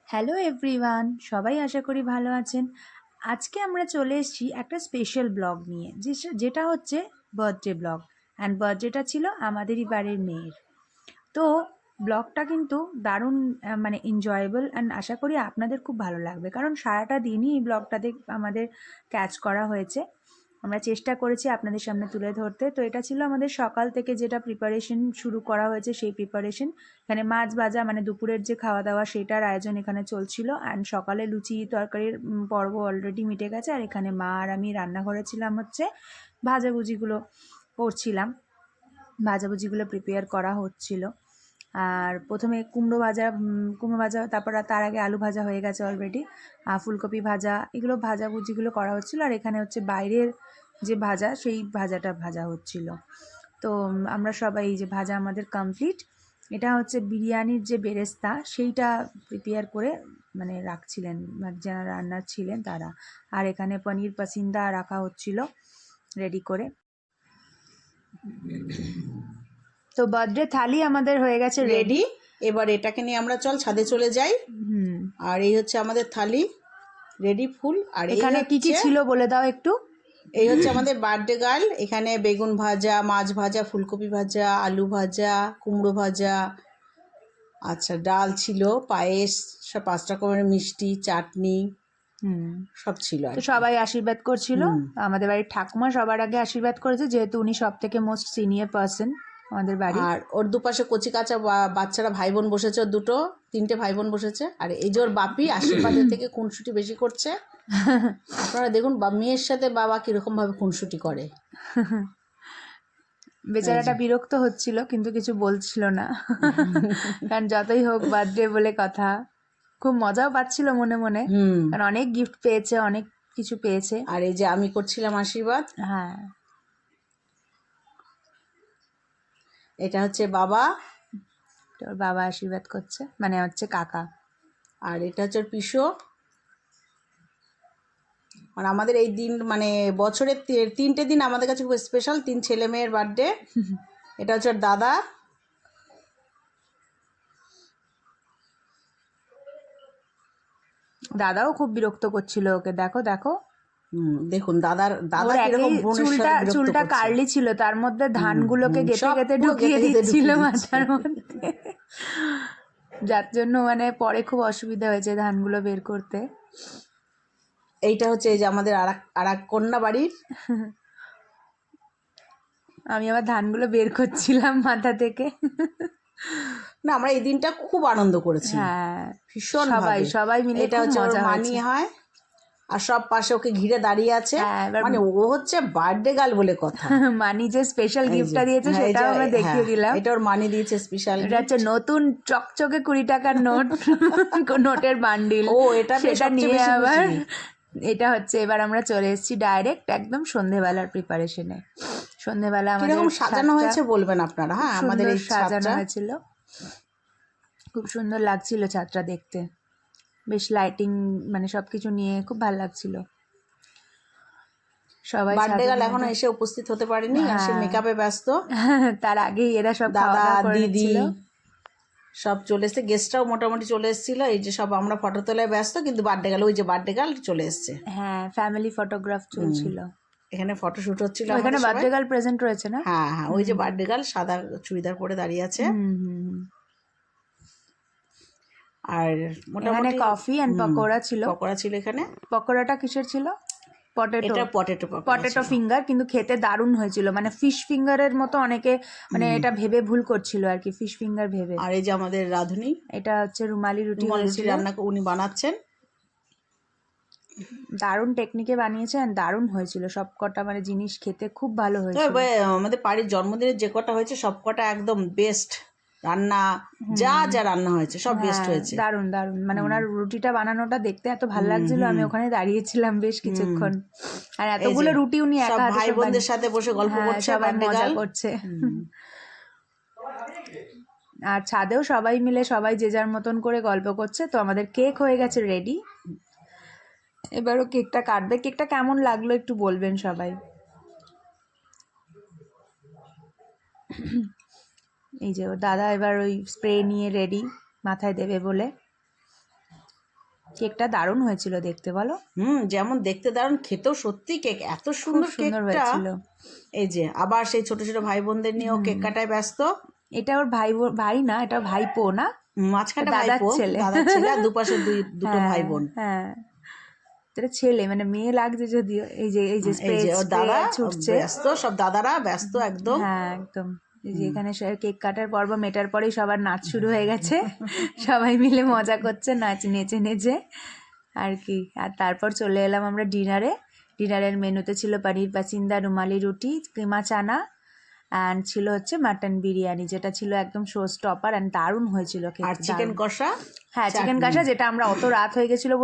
Hello everyone, সবাই আশা করি ভালো আছেন। আজকে আমরা চলে এসেছি একটা স্পেশাল ব্লগ নিয়ে, যেটা হচ্ছে বার্থডে ব্লগ। অ্যান্ড বার্থডেটা ছিল আমাদেরই বাড়ির মেয়ের। তো ব্লগটা কিন্তু দারুণ মানে এনজয়েবল, অ্যান্ড আশা করি আপনাদের খুব ভালো লাগবে, কারণ সারাটা দিনই এই ব্লগটাতে আমাদের ক্যাচ করা হয়েছে। আমরা চেষ্টা করেছি আপনাদের সামনে তুলে ধরতে। তো এটা ছিল আমাদের সকাল থেকে যেটা প্রিপারেশন শুরু করা হয়েছে, সেই প্রিপারেশন। এখানে মাছ ভাজা মানে দুপুরের যে খাওয়া দাওয়া সেটার আয়োজন এখানে চলছিল। অ্যান্ড সকালে লুচি তরকারির পর্ব অলরেডি মিটে গেছে। আর এখানে মা আর আমি রান্নাঘরে ছিলাম, হচ্ছে ভাজাভুজিগুলো করছিলাম, ভাজাভুজিগুলো প্রিপেয়ার করা হচ্ছিল। আর প্রথমে কুমড়ো ভাজা, তারপর তার আগে আলু ভাজা হয়ে গেছে অলরেডি। ফুলকপি ভাজা, এগুলো ভাজাভুজিগুলো করা হচ্ছিলো। আর এখানে হচ্ছে বাইরের যে ভাজা, সেই ভাজাটা ভাজা হচ্ছিল। তো আমরা সবাই, এই যে ভাজা আমাদের কমপ্লিট। এটা হচ্ছে বিরিয়ানির যে বেরেস্তা, সেইটা প্রিপেয়ার করে মানে রাখছিলেন যারা রান্নার ছিলেন তারা। আর এখানে পনির পাসিন্দা রাখা হচ্ছিল রেডি করে। তো বার্থডে থালি আমাদের হয়ে গেছে রেডি। এবার এটাকে নিয়ে আমরা ছাদে চলে যাই। আর এই হচ্ছে আমাদের থালি রেডি ফুল। আর এখানে কি কি ছিল বলে দাও একটু। এই হচ্ছে আমাদের বার্থডে গার্ল। এখানে বেগুন ভাজা, মাছ ভাজা, ফুলকপি ভাজা, আলু ভাজা, কুমড়ো ভাজা, আচ্ছা ডাল ছিল, পায়েস, সব 5 রকমের মিষ্টি, চাটনি, সব ছিল। তো সবাই আশীর্বাদ করছিল। আমাদের বাড়ির ঠাকুমা সবার আগে আশীর্বাদ করেছে, যেহেতু উনি সব থেকে মোস্ট সিনিয়র পার্সন আমাদের বাড়ি। আর ওর দুপাশে কচি কাঁচা বাচ্চারা ভাই বোন বসেছে, ওর 3টে ভাই বোন বসেছে। আর এই যে ওর বাপি আশীর্বাদের থেকে খুনসুটি বেশি করছে। আপনারা দেখুন মেয়ের সাথে বাবা কিরকম ভাবে খুনসুটি করে। বেচারাটা বিরক্ত হচ্ছিল, কিন্তু কিছু বলছিল না, কারণ যতই হোক বার্থডে বলে কথা। খুব মজাও পাচ্ছিল মনে মনে, কারণ অনেক গিফট পেয়েছে, অনেক কিছু পেয়েছে। আর এই যে আমি করছিলাম আশীর্বাদ। হ্যাঁ, এটা হচ্ছে বাবা, তোর বাবা আশীর্বাদ করছে, মানে হচ্ছে কাকা। আর এটা হচ্ছে ওর পিসো। আর আমাদের এই দিন মানে বছরের 3টে দিন আমাদের কাছে খুব স্পেশাল, 3 ছেলে মেয়ের বার্থডে। এটা হচ্ছে ওর দাদা, দাদাও খুব বিরক্ত করছিল ওকে। দেখো দেখো, দেখুন দাদা কিরকম চুলটা কার্লি ছিল, তার মধ্যে ধানগুলোকে গেঁথে গেঁথে ঢুকিয়ে দিচ্ছিল মাথার মধ্যে, যার জন্য মানে পরে খুব অসুবিধা হয়েছে ধানগুলো বের করতে। এইটা হচ্ছে এই যে আমাদের আর এক কন্যা বাড়ির। আমি আবার ধানগুলো বের করছিলাম মাথা থেকে। না, আমরা এই দিনটা খুব আনন্দ করেছি। হ্যাঁ, ভীষণ সবাই মিলে এটা খুব হচ্ছে ওর মজা মানি হয়েছে। হয়, আর সব পাশে ওকে ঘিরে দাঁড়িয়ে আছে। মানে ও হচ্ছে বার্থডে গার্ল বলে কথা। মানি যে স্পেশাল গিফটটা দিয়েছে সেটাও আমরা দেখিয়ে দিলাম। এটা ওর মানি দিয়েছে স্পেশাল। এটা হচ্ছে নতুন চকচকে 20 টাকার নোট, নোটের বান্ডিল। ও এটা সেটা নিয়ে বেশি আবার খুশি। এটা হচ্ছে, এবার আমরা চলে এসেছি ডাইরেক্ট একদম সন্ধ্যেবেলার প্রিপারেশনে। সন্ধ্যেবেলা আমাদের কিরকম সাজানো হয়েছে বলবেন আপনারা। হ্যাঁ, আমাদের এই সাজানো হয়েছিল, খুব সুন্দর লাগছিল ছাদটা দেখতে। বেশ লাইটিং মানে সবকিছু নিয়ে খুব ভালো লাগছিল। সবাই বার্থডে গার্ল এখনো এসে উপস্থিত হতে পারেনি, আর সে মেকআপে ব্যস্ত। তার আগেই এরা সব দাদা দিদি সব চলে এসছে, গেস্টরাও মোটামুটি চলে এসেছিল। এই যে সব আমরা ফটো তোলায় ব্যস্ত, কিন্তু বার্থডে গার্ল, ওই যে বার্থডে গার্ল চলে এসছে। হ্যাঁ, ফ্যামিলি ফটোগ্রাফ চলছিল, এখানে ফটোশুট হচ্ছিল। এখানে বার্থডে গার্ল প্রেজেন্ট রয়েছে না? হ্যাঁ হ্যাঁ, ওই যে বার্থডে গার্ল সাদা চুড়িদার পরে দাঁড়িয়ে আছে। আর মোটামুটি কফি এন্ড পকোড়া ছিল। এখানে। পকোড়াটা কিসের ছিল? পটেটো ফিঙ্গার, কিন্তু খেতে দারুণ হয়েছিল, মানে ফিশ ফিঙ্গারের মতো। অনেকে মানে এটা ভেবে ভুল করছিল আর কি, ফিশ ফিঙ্গার ভেবে। আর এই যে আমাদের রাধুনি, এটা হচ্ছে রুমালি রুটি রান্না উনি বানাচ্ছেন। দারুণ টেকনিকে বানিয়েছেন, দারুণ হয়েছিল সব কটা, মানে জিনিস খেতে খুব ভালো হয়েছিল। আমাদের বাড়ির জন্মদিনের যে কটা হয়েছে সব কটা একদম বেস্ট রান্না, যা রান্না হয়েছে সব বেস্ট হয়েছে। দারুণ দারুণ, মানে ওনার রুটিটা বানানোটা দেখতে এত ভালো লাগছিল, আমি ওখানে দাঁড়িয়েছিলাম বেশ কিছুক্ষণ। আর এতগুলো রুটি উনি একা হাতে, ভাই বোনদের সাথে বসে গল্প করছে, সবাই মজা করছে। আর ছাদেও সবাই মিলে সবাই যে যার মতন করে গল্প করছে। তো আমাদের কেক হয়ে গেছে রেডি, এবারও কেকটা কাটবে। কেকটা কেমন লাগলো একটু বলবেন সবাই। এই যে ওর দাদা এবার ওই স্প্রে নিয়ে রেডি, মাথায় দেবে বলে। কেকটা দারুণ হয়েছিল দেখতে, বলো? যেমন দেখতে দারুণ, খেতেও সত্যি কেক এত খুব সুন্দর সুন্দর কেকটা। হয়েছিল। এই যে আবার সেই ছোট ছোট ভাই বোনদের নিয়েও কেক কাটায় ব্যস্ত। এটা ওর ভাই না, এটা ভাইপো না, মাঝখানটা দাদার ভাইপো, ছেলে। দাদার ছেলে, আর দুপাশে দুটো ভাই বোন। হ্যাঁ, এটা ছেলে, মানে মেয়ে লাগছে যদিও। এই যে এই স্প্রে যে ওর দাদা ছুটছে। ব্যস্ত, সব দাদারা ব্যস্ত একদম। হ্যাঁ একদম। এই যে এখানে কেক কাটার পর্ব মেটার পরেই সবার নাচ শুরু হয়ে গেছে। সবাই মিলে মজা করছে, নেচে নেচে আর কি। আর তারপর চলে এলাম আমরা ডিনারে। ডিনারের মেনুতে ছিল পনির পাসিন্দা, রুমালি রুটি, কিমা চানা, অ্যান্ড ছিল হচ্ছে মাটন বিরিয়ানি, যেটা ছিল একদম শো স্টপার অ্যান্ড দারুণ হয়েছিল আর খেতে, চিকেন দারুণ। কষা, হ্যাঁ চিকেন চাটনি। কষা, যেটা আমরা অত রাত হয়ে গেছিলো